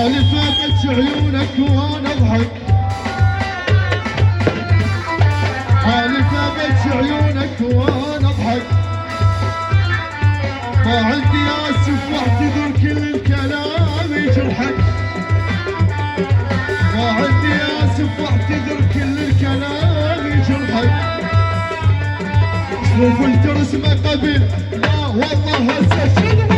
حالي فاتت عيونك وانا اضحك، حالي فاتت عيونك وانا اضحك، ما عندي اسف واعتذر كل الكلام يجرحك، ما عندي اسف واعتذر كل الكلام يجرحك. شوف الترس ما قبل لا والله هسه شنو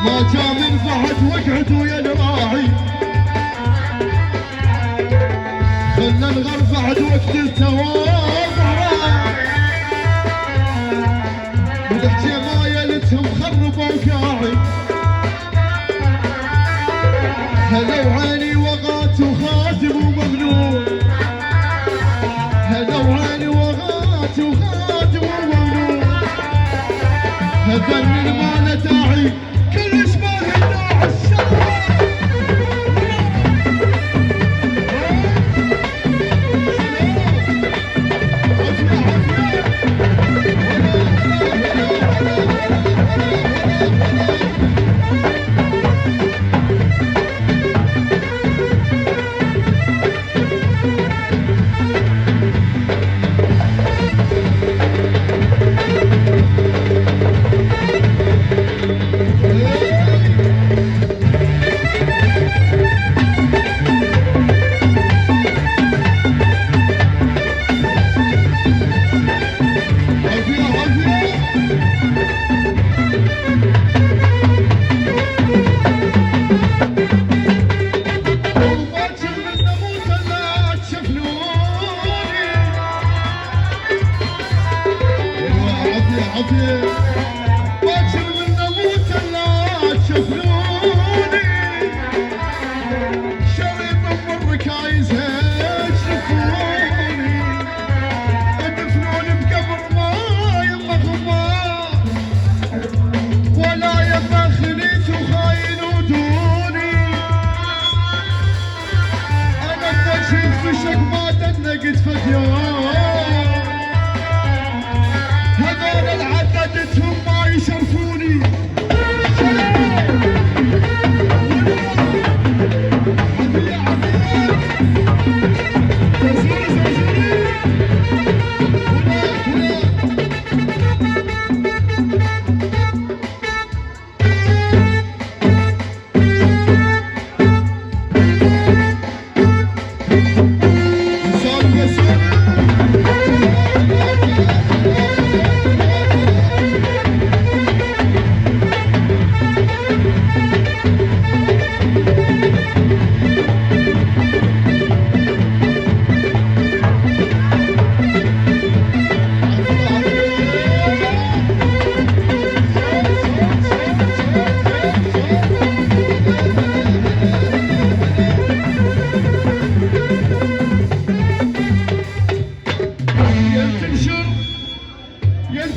ما جا من بعد وقعت ويا الراعي، خلنا الغرب بعد وقت التواضع، والحجمايلتهم خربوا وقاعي، هلو عيني وغات وخاتم وممنوع، هلو عيني وغات وخاتم وممنوع، هذا ما له داعي كل شباب النوع الشرعي. باكر من نموت لا تشوفوني، شريط ام الركايز يشوفوني، ادفنوني بقبر ما يما غمار، ولا يما خليت وخاين ودوني، انا بوجهي الفشق ما دنقت فديان، هذول العددتهم ما يشرفوني.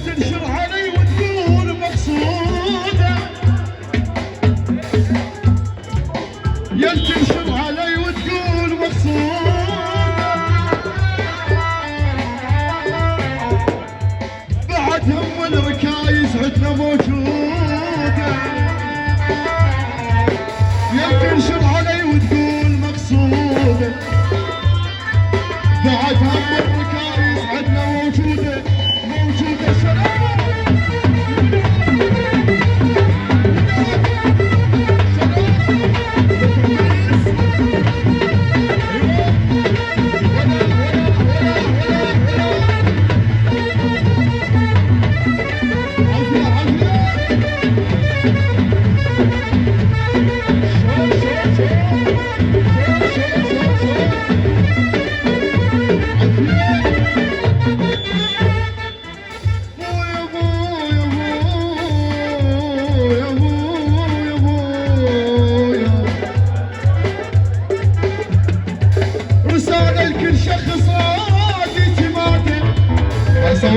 تنشر علي وتقول مقصودة، يا تنشر علي وتقول مقصودة، بعد هم الركايز عندنا موجودة، يا تنشر علي وتقول مقصودة، بعد هم الركايز عندنا موجودة، موجودة شرف. عافية عافية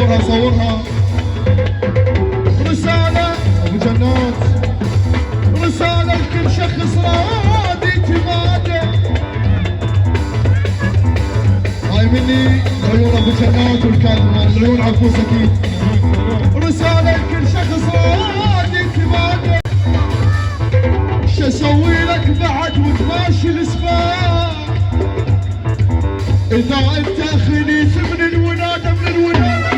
صورها صورها. رسالة ابو جنات، رسالة لكل شخص راد اعتماده. هاي مني عيون ابو جنات والكاظمة، العيون عفوس اكيد. رسالة لكل شخص راد اعتماده. شو اسوي لك بعد وتماشي الاسباب؟ اذا انت خليت من الولادة من الولادة.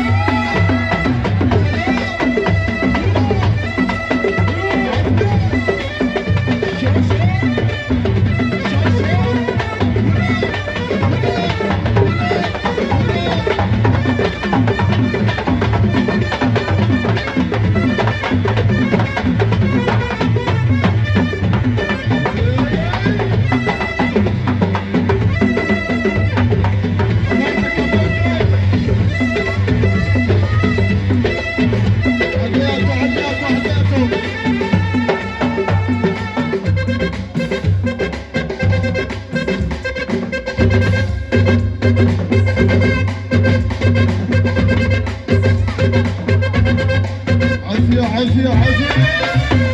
عافية عافية عافية.